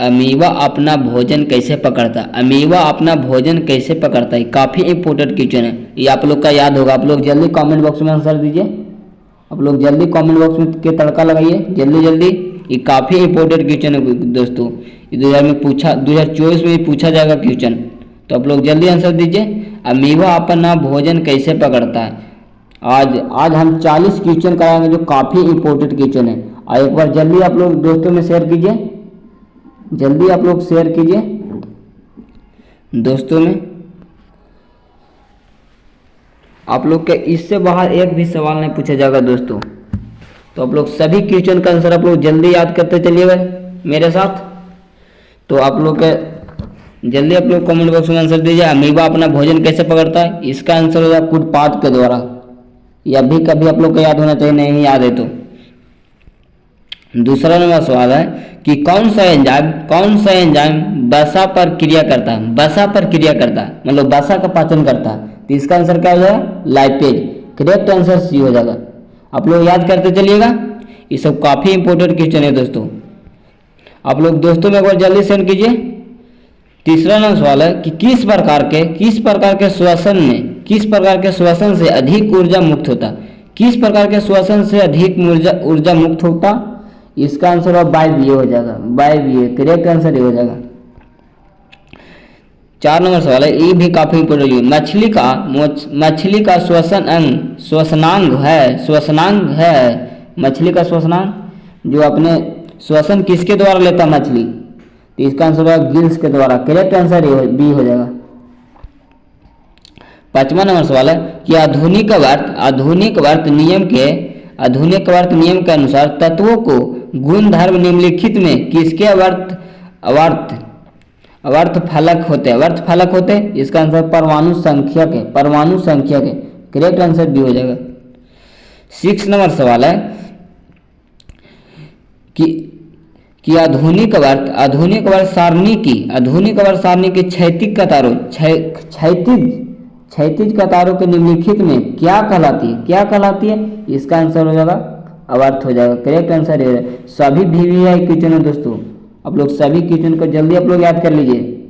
Amoeba अपना भोजन कैसे पकड़ता है? अमीबा अपना भोजन कैसे पकड़ता है? काफ़ी इंपॉर्टेंट क्वेश्चन है ये, आप लोग का याद होगा। आप लोग जल्दी कमेंट बॉक्स में आंसर दीजिए। आप लोग जल्दी कमेंट बॉक्स में के तड़का लगाइए जल्दी जल्दी। ये काफ़ी इंपॉर्टेंट क्वेश्चन है दोस्तों। ये 2024 में पूछा जाएगा क्वेश्चन, तो आप लोग जल्दी आंसर दीजिए। अमीबा अपना भोजन कैसे पकड़ता है? आज हम 40 क्वेश्चन कराएंगे जो काफ़ी इंपॉर्टेंट क्वेश्चन है। और एक बार जल्दी आप लोग दोस्तों में शेयर कीजिए, जल्दी आप लोग शेयर कीजिए दोस्तों में। आप लोग के इससे बाहर एक भी सवाल नहीं पूछा जाएगा दोस्तों। तो आप लोग सभी क्वेश्चन का आंसर आप लोग जल्दी याद करते चलिएगा मेरे साथ। तो आप लोग के जल्दी आप लोग कमेंट बॉक्स में आंसर दीजिए। अमीबा अपना भोजन कैसे पकड़ता है? इसका आंसर होगा कूटपाद के द्वारा। यह भी कभी आप लोग को याद होना चाहिए, नहीं याद है तो। दूसरा नंबर सवाल है कि कौन सा एंजाइम वसा पर क्रिया करता है? वसा पर क्रिया करता है मतलब वसा का पाचन करता है। तो इसका आंसर क्या हो जाएगा? लाइपेज। करेक्ट आंसर सी हो जाएगा। आप लोग याद करते चलिएगा, ये सब काफ़ी इंपॉर्टेंट क्वेश्चन है दोस्तों। आप लोग दोस्तों में एक बार जल्दी सेंड कीजिए। तीसरा नंबर सवाल है कि किस प्रकार के श्वसन से अधिक ऊर्जा मुक्त होता? किस प्रकार के श्वसन से अधिक ऊर्जा मुक्त होता? इसका आंसर अब वायवीय हो जाएगा। वायवीय करेक्ट आंसर ये हो जाएगा। 4 नंबर सवाल है, ये भी काफी इंपॉर्टेंट है। मछली का श्वसनांग है। मछली का श्वसनांग जो अपने श्वसन किसके द्वारा लेता मछली? तो इसका आंसर होगा गिल्स के द्वारा। करेक्ट आंसर बी हो जाएगा। 5वां नंबर सवाल है कि आधुनिक वर्त नियम के अनुसार तत्वों को गुणधर्म निम्नलिखित में किसके अवर्त फलक होते हैं? इसका आंसर परमाणु संख्या के। करेक्ट आंसर डी हो जाएगा। 6 नंबर सवाल है कि आधुनिक वर्त सारणी की क्षैतिज कतारों के निम्नलिखित में क्या कहलाती है? इसका आंसर हो जाएगा अवर्त हो जाएगा। करेक्ट आंसर है। सभी VVI क्वेश्चन है दोस्तों। आप लोग सभी क्वेश्चन को जल्दी आप लोग याद कर लीजिए।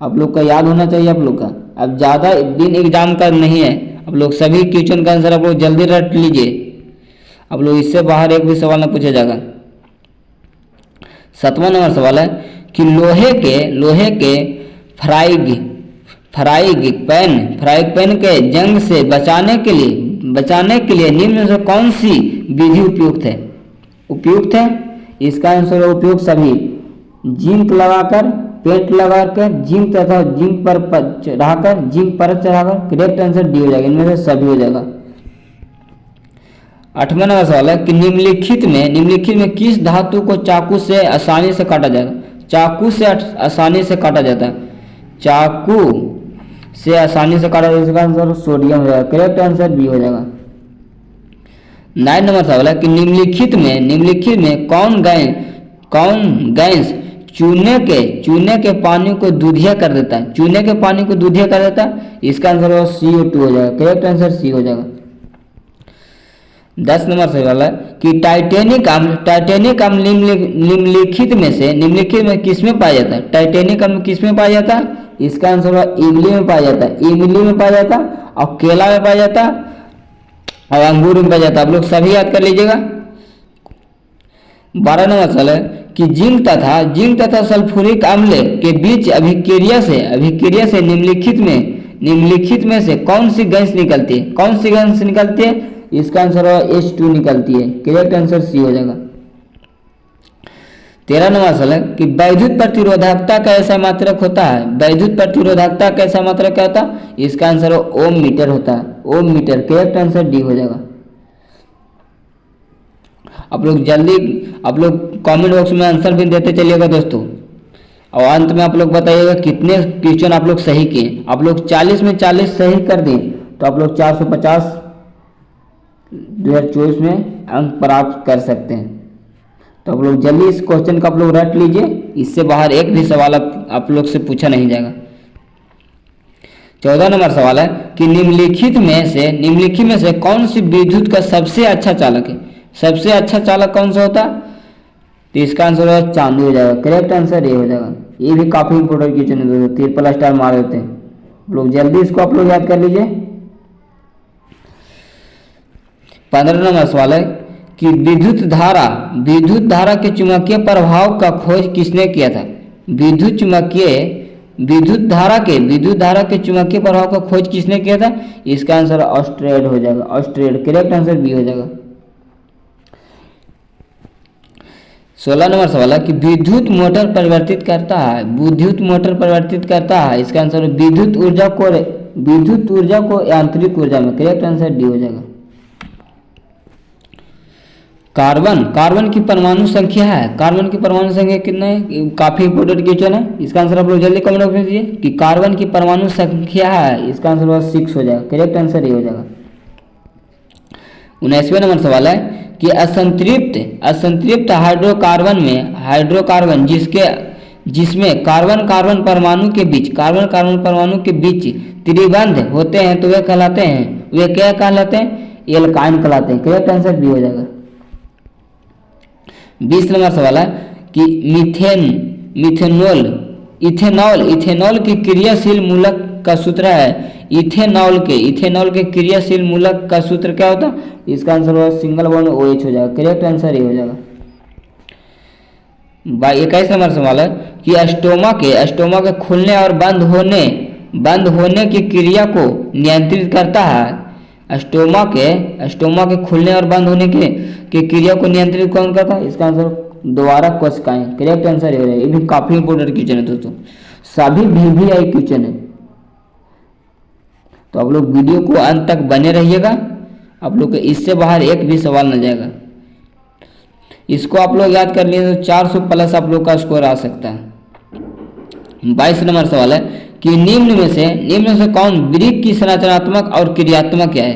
आप लोग का याद होना चाहिए आप लोग का। अब ज़्यादा दिन एग्जाम का नहीं है, आप लोग सभी क्वेश्चन का आंसर आप लोग जल्दी रट लीजिए। आप लोग इससे बाहर एक भी सवाल ना पूछा जाएगा। 7वां नंबर सवाल है कि लोहे के फ्राइंग पैन के जंग से बचाने के लिए निम्न से कौन सी विधि उपयुक्त है? इसका आंसर है उपयुक्त सभी। जिंक लगाकर, पेंट लगाकर, जिंक पर चढ़ाकर। करेक्ट आंसर डी हो जाएगा। इनमें से सभी हो जाएगा। 8वां नंबर सवाल है कि निम्नलिखित में किस धातु को चाकू से आसानी से काटा जाता है? चाकू से आसानी से काटा जाता है। इसका आंसर सोडियम हो जाएगा। करेक्ट आंसर बी हो जाएगा। 9 नंबर सवाल है कि निम्नलिखित में कौन गैस चूने के पानी को दूधिया कर देता है? इसका आंसर होगा CO2 हो जाएगा। करेक्ट आंसर सी हो जाएगा। 10 नंबर सवाल है कि टाइटेनिक अम्ल निम्नलिखित में किस में पाया जाता है? टाइटेनिक अम्ल किस में पाया जाता है? इसका आंसर होगा इमली में पाया जाता है, और केला में पाया जाता है, और अंगूर में पाया जाता है। आप लोग सभी याद कर लीजिएगा। 12 नंबर सवाल है कि जिंक तथा सल्फ्यूरिक अम्ल के बीच अभिक्रिया से निम्नलिखित में से कौन सी गैस निकलती है? इसका आंसर होगा H2 निकलती है। करेक्ट आंसर सी हो जाएगा। 13 नंबर सवाल है कि वैद्युत प्रतिरोधकता का ऐसा मात्रक होता है? इसका आंसर ओम मीटर होता है। ओम मीटर। करेक्ट आंसर डी हो जाएगा। आप लोग कमेंट बॉक्स में आंसर भी देते चलिएगा दोस्तों। और अंत में आप लोग बताइएगा कितने क्वेश्चन आप लोग सही किए। आप लोग 40 में 40 सही कर दें तो आप लोग 450 2024 में अंक प्राप्त कर सकते हैं। तो आप लोग जल्दी इस क्वेश्चन का आप लोग रट लीजिए। इससे बाहर एक भी सवाल आप लोग से पूछा नहीं जाएगा। 14 नंबर सवाल है कि निम्नलिखित में से कौन सी विद्युत का सबसे अच्छा चालक है? सबसे अच्छा चालक कौन सा होता है? तो इसका आंसर होगा चांदी हो जाएगा। करेक्ट आंसर ये हो जाएगा। ये भी काफी इंपोर्टेंट क्वेश्चन है दोस्तों, ट्रिपल स्टार मार देते हैं लोग। जल्दी इसको आप लोग याद कर लीजिए। 15 नंबर सवाल है कि विद्युत धारा के चुंबकीय प्रभाव का खोज किसने किया था? विद्युत धारा के चुंबकीय प्रभाव का खोज किसने किया था? इसका आंसर ऑस्ट्रेड हो जाएगा। ऑस्ट्रेड करेक्ट आंसर बी हो जाएगा। 16 नंबर सवाल है कि विद्युत मोटर परिवर्तित करता है। इसका आंसर विद्युत ऊर्जा को यांत्रिक ऊर्जा में। करेक्ट आंसर डी हो जाएगा। कार्बन की परमाणु संख्या है। कार्बन की परमाणु संख्या कितना है? काफी इंपोर्टेंट क्वेश्चन है। इसका आंसर आप लोग जल्दी कमेंट बॉक्स में दीजिए कि कार्बन की परमाणु संख्या है। इसका आंसर होगा 6 हो जाएगा। करेक्ट आंसर ये हो जाएगा। 19वें नंबर सवाल है कि असंतृप्त हाइड्रोकार्बन जिसमें कार्बन परमाणु के बीच त्रिबंध होते हैं तो वे क्या कहलाते हैं? एल्काइन कहलाते हैं। करेक्ट आंसर बी हो जाएगा। 20 नंबर सवाल है कि इथेनॉल के क्रियाशील मूलक का सूत्र है। इथेनॉल के क्रियाशील मूलक का सूत्र क्या होता है? इसका आंसर होगा सिंगल बॉन्ड OH हो जाएगा। करेक्ट आंसर ये हो जाएगा। 21 नंबर सवाल है कि अस्टोमा के खुलने और बंद होने की क्रिया को नियंत्रित करता है। अस्टोमा के खुलने और बंद होने के क्रिया को नियंत्रित कौन करता है? इसका आंसर दोबारा कोशिकाएं। करेक्ट आंसर ये हो जाएगा। ये भी काफी इंपोर्टेंट क्वेश्चन है दोस्तों, सभी VVI क्वेश्चन है, तो आप लोग वीडियो को अंत तक बने रहिएगा। आप लोग को इससे बाहर एक भी सवाल न जाएगा। इसको आप लोग याद कर लिए तो 400 प्लस आप लोग का स्कोर आ सकता है। 22 नंबर सवाल है कि निम्न में से कौन वृक्क की संरचनात्मक और क्रियात्मक क्या है?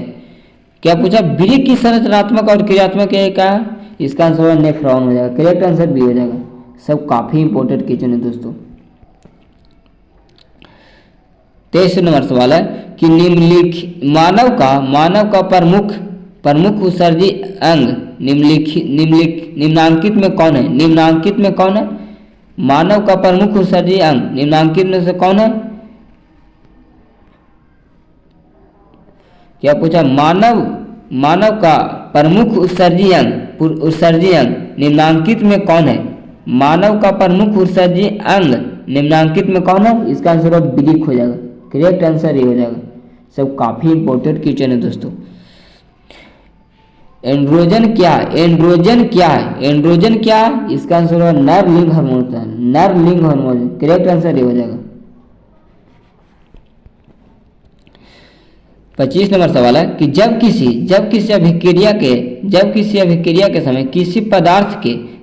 क्या पूछा? वृक्क की संरचनात्मक और क्रियात्मक क्या है? इसका आंसर होगा नेफ्रॉन हो जाएगा। करेक्ट आंसर बी हो जाएगा। सब काफी इंपोर्टेंट क्वेश्चन है दोस्तों। 23 नंबर सवाल है कि मानव का प्रमुख उत्सर्जी अंग निम्नांकित में कौन है? मानव का प्रमुख उत्सर्जी अंग निम्नांकित में से कौन है? क्या पूछा? मानव का प्रमुख उत्सर्जी अंग निम्नांकित में कौन है? मानव का प्रमुख उत्सर्जी अंग निम्नांकित में कौन है? इसका आंसर वृक्क हो जाएगा। करेक्ट आंसर ये हो जाएगा। सब काफी इंपोर्टेंट क्वेश्चन है दोस्तों। एंड्रोजन क्या है? इसका आंसर होगा नर लिंग हार्मोन होता है। नर लिंग हार्मोन। करेक्ट आंसर ये हो जाएगा। 25 नंबर सवाल है कि जब किसी अभिक्रिया के समय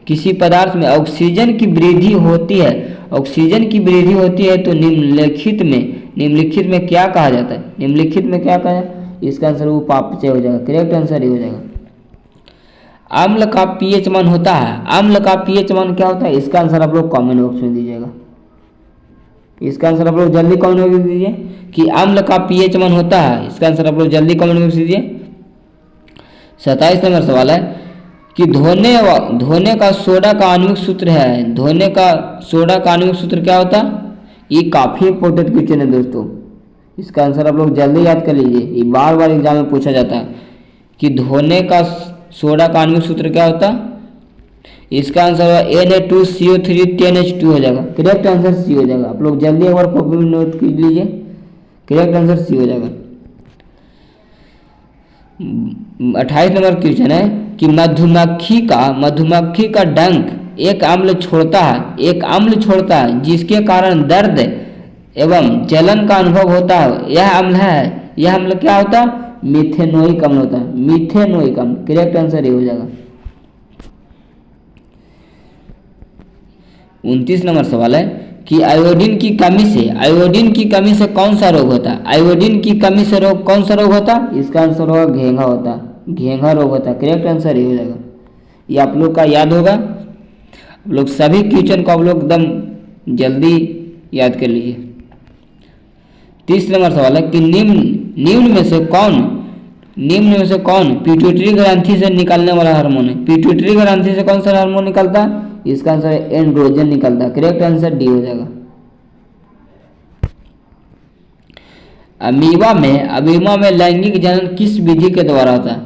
किसी पदार्थ में ऑक्सीजन की वृद्धि होती है तो निम्नलिखित में क्या कहा जाता है? इसका आंसर उपापचय हो जाएगा। करेक्ट आंसर ये हो जाएगा। अम्ल का पीएच मान होता है। क्या होता है? इसका आंसर आप लोग कमेंट बॉक्स में दीजिएगा। इसका आंसर आप लोग जल्दी कमेंट बॉक्स में दीजिए कि अम्ल का पीएच मान होता है। इसका आंसर आप लोग जल्दी कमेंट बॉक्स में दीजिए। 27 नंबर सवाल है कि धोने का सोडा का आणविक सूत्र है। धोने का सोडा का आणविक सूत्र क्या होता है? ये काफी इंपोर्टेंट क्वेश्चन है दोस्तों। इसका आंसर आप लोग जल्दी याद कर लीजिए। ये बार बार एग्जाम में पूछा जाता है कि धोने का सोडा का आणविक सूत्र क्या होता है? इसका आंसर होगा Na2CO3 10H2 हो जाएगा। करेक्ट आंसर सी हो जाएगा। आप लोग जल्दी एक बार कॉपी में नोट कर लीजिए। करेक्ट आंसर सी हो जाएगा। 28 नंबर क्वेश्चन है कि मधुमक्खी का डंक एक अम्ल छोड़ता है जिसके कारण दर्द एवं जलन का अनुभव होता है। यह अम्ल क्या होता है? मिथेनोइक अम्ल होता है। मिथेनोइक अम्ल। करेक्ट आंसर ये हो जाएगा। 29 नंबर सवाल है कि आयोडीन की कमी से कौन सा रोग होता है? आयोडीन की कमी से कौन सा रोग होता है? इसका आंसर होगा घेंघा होता है। घेंघा रोग होता है। करेक्ट आंसर ये हो जाएगा। ये आप लोग का याद होगा। आप लोग सभी क्वेश्चन को आप लोग एकदम जल्दी याद कर लीजिए। 30 नंबर सवाल है कि निम्न में से कौन पिट्यूटरी ग्रंथि से निकलने वाला हार्मोन है? पिट्यूटरी ग्रंथि से कौन सा हार्मोन निकलता है? इसका आंसर एंड्रोजन निकलता है। करेक्ट आंसर डी हो जाएगा। अमीबा में लैंगिक जनन किस विधि के द्वारा होता है?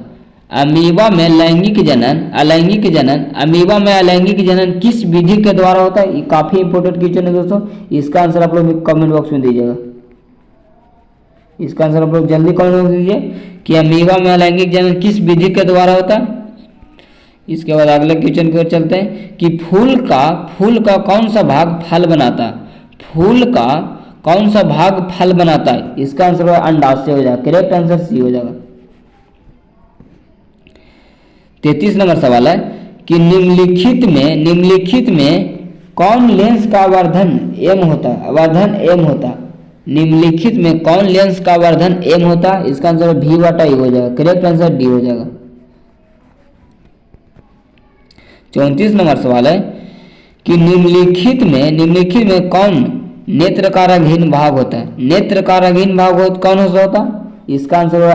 अमीबा में अलैंगिक जनन अमीबा में अलैंगिक जनन किस विधि के द्वारा होता है? ये काफी इंपॉर्टेंट क्वेश्चन है दोस्तों, इसका आंसर आप लोग कमेंट बॉक्स में दीजिएगा। इसका आंसर आप लोग जल्दी कमेंट बॉक्स में दीजिए कि अमीबा में अलैंगिक जनन किस विधि के द्वारा होता है। इसके बाद अगले क्वेश्चन की ओर चलते हैं कि फूल का कौन सा भाग फल बनाता है? फूल का कौन सा भाग फल बनाता है? इसका आंसर अंडाशय हो जाएगा। करेक्ट आंसर सी हो जाएगा। 33 नंबर सवाल है कि निम्नलिखित में कौन लेंस का आवर्धन एम होता है? निम्नलिखित में कौन लेंस का आवर्धन एम होता है? इसका आंसर V/I हो जाएगा। करेक्ट आंसर डी हो जाएगा। 34 नंबर सवाल है कि निम्नलिखित में कौन नेत्रकारहीन भाग होता है? नेत्रकारहीन भाग कौन होता है? इसका आंसर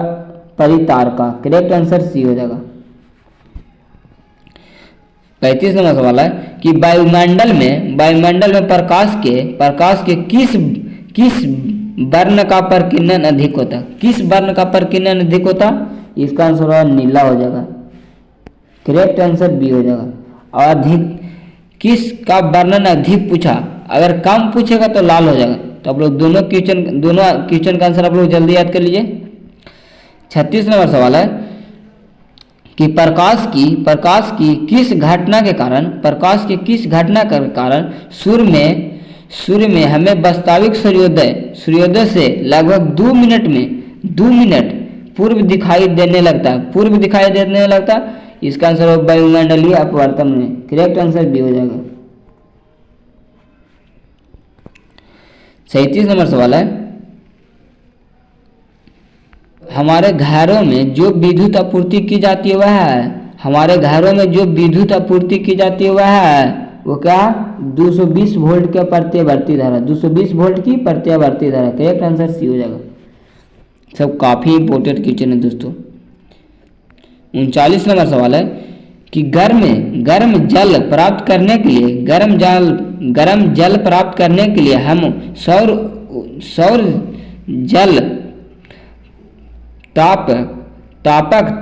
परितारका। करेक्ट आंसर सी हो जाएगा। 35 नंबर सवाल है कि वायुमंडल में प्रकाश के किस वर्ण का प्रकीर्णन अधिक होता है? किस वर्ण का प्रकीर्णन अधिक होता? इसका आंसर नीला हो जाएगा। करेक्ट आंसर बी हो जाएगा। और अधिक किस का वर्णन अधिक पूछा, अगर कम पूछेगा तो लाल हो जाएगा। तो आप लोग दोनों क्वेश्चन का आंसर आप लोग जल्दी याद कर लीजिए। 36 नंबर सवाल है कि प्रकाश की किस घटना के कारण सूर्य में हमें वास्तविक सूर्योदय से लगभग 2 मिनट पूर्व दिखाई देने लगता है। इसका आंसर वायुमंडलीय अपवर्तन में। करेक्ट आंसर बी हो जाएगा। 37 नंबर सवाल है हमारे घरों में जो विद्युत आपूर्ति की जाती है वो क्या? 220 वोल्ट के प्रत्यावर्ती धारा। 220 वोल्ट की प्रत्यावर्ती धारा। करेक्ट आंसर सी हो जाएगा। सब काफी इंपॉर्टेंट क्वेश्चन है दोस्तों। 39 नंबर सवाल है कि गर्म जल प्राप्त करने के लिए हम सौर जल तापक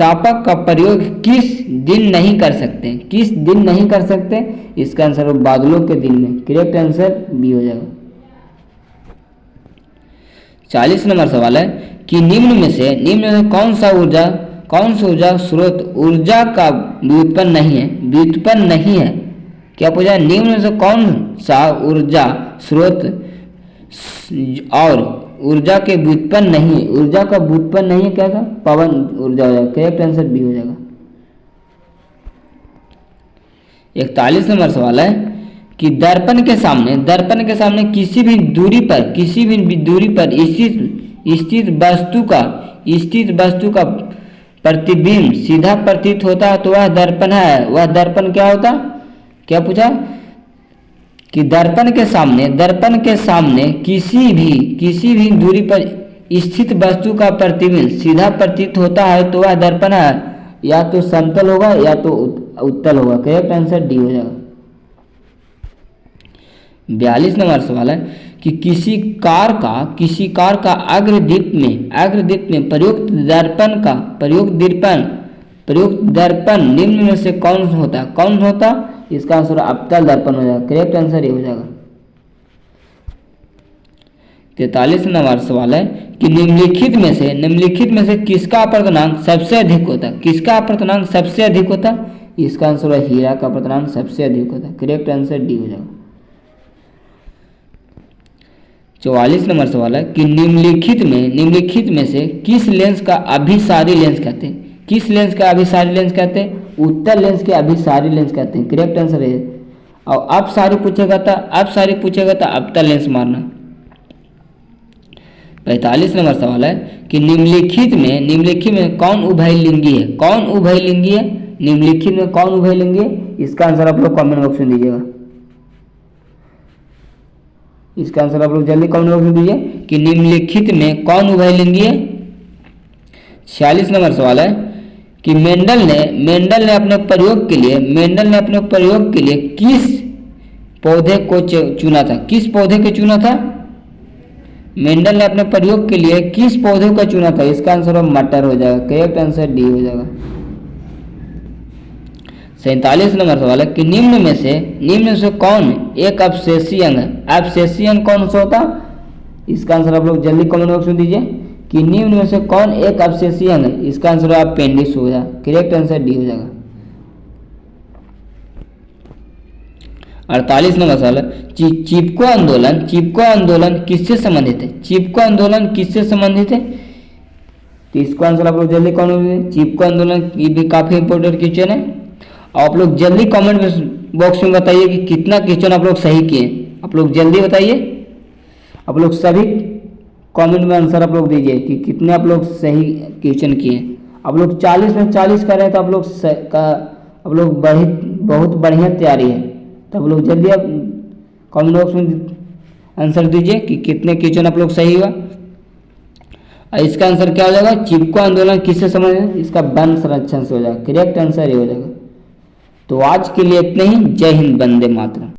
का प्रयोग किस दिन नहीं कर सकते? इसका आंसर बादलों के दिन में। करेक्ट आंसर बी हो जाएगा। 40 नंबर सवाल है कि निम्न में से कौन सा ऊर्जा स्रोत ऊर्जा का व्युत्पन्न नहीं है? क्या पूछा? निम्न में से कौन सा ऊर्जा स्रोत और ऊर्जा के व्युत्पन्न नहीं? ऊर्जा का व्युत्पन्न नहीं है क्या था? पवन ऊर्जा हो जाएगा। करेक्ट आंसर बी हो जाएगा। 41 नंबर सवाल है कि दर्पण के सामने किसी भी दूरी पर स्थित वस्तु का प्रतिबिंब सीधा प्रतीत होता है तो वह दर्पण है। वह दर्पण क्या होता? क्या पूछा कि दर्पण के सामने किसी भी दूरी पर स्थित वस्तु का प्रतिबिंब सीधा प्रतीत होता है तो वह दर्पण है। या तो समतल होगा या तो उत्तल होगा। करेक्ट आंसर डी हो जाएगा। 42 नंबर सवाल है कि किसी कार का अग्रदीप में प्रयुक्त दर्पण निम्न में से कौन होता? इसका आंसर अवतल दर्पण हो जाएगा। करेक्ट आंसर ये हो जाएगा। 43 नंबर सवाल है कि निम्नलिखित में से किसका अपर्तनांक सबसे अधिक होता है? इसका आंसर हीरा का अपर्तनांक सबसे अधिक होता है। करेक्ट आंसर डी हो जाएगा। 44 नंबर सवाल है कि निम्नलिखित में से किस लेंस का अभिसारी लेंस कहते हैं? उत्तल लेंस के अभिसारी लेंस कहते हैं। करेक्ट आंसर है। और अपसारी पूछेगा तो अवतल लेंस मारना। 45 नंबर सवाल है कि निम्नलिखित में कौन उभयलिंगी है? निम्नलिखित में कौन उभयलिंगी है? इसका आंसर आप लोग कमेंट बॉक्स में दीजिएगा। इसका आंसर आप लोग जल्दी कमेंट बॉक्स में दीजिए कि निम्नलिखित में कौन उभयलिंगी है। 46 नंबर सवाल है कि मेंडल ने अपने प्रयोग के लिए किस पौधे को चुना था? किस पौधे को चुना था? मेंडल ने अपने प्रयोग के लिए किस पौधे को चुना था? इसका आंसर मटर हो जाएगा। करेक्ट आंसर डी हो जाएगा। 47 नंबर सवाल है कि निम्न में से कौन एक अवशेषी अंग है? अवशेषी अंग कौन सा होता? इसका आंसर आप लोग जल्दी कमेंट बॉक्स में दीजिए कि निम्न में से कौन एक अवशेषी अंग है? इसका आंसर अपेंडिक्स हो जाएगा। करेक्ट आंसर डी हो जाएगा। 48 नंबर सवाल है चिपको आंदोलन किससे संबंधित है? चिपको आंदोलन किससे संबंधित है? तो इसका आंसर आप लोग जल्दी कमेंट। चिपको आंदोलन ये भी काफी इंपॉर्टेंट क्वेश्चन है। आप लोग जल्दी कमेंट बॉक्स में बताइए कि कितना क्वेश्चन आप लोग सही किए। आप लोग जल्दी बताइए। आप लोग सभी कमेंट में आंसर आप लोग दीजिए कि कितने आप लोग सही क्वेश्चन किए। आप लोग 40 में 40 कर रहे हैं तो आप लोग बहुत बढ़िया तैयारी है। तो आप लोग जल्दी आप कमेंट बॉक्स में आंसर दीजिए कि कितने क्वेश्चन आप लोग सही हुआ। इसका आंसर क्या हो जाएगा? चिपको आंदोलन किससे संबंधित है? इसका वन संरक्षण से हो जाएगा। करेक्ट आंसर ये हो जाएगा। तो आज के लिए इतना ही। जय हिंद, वंदे मातरम।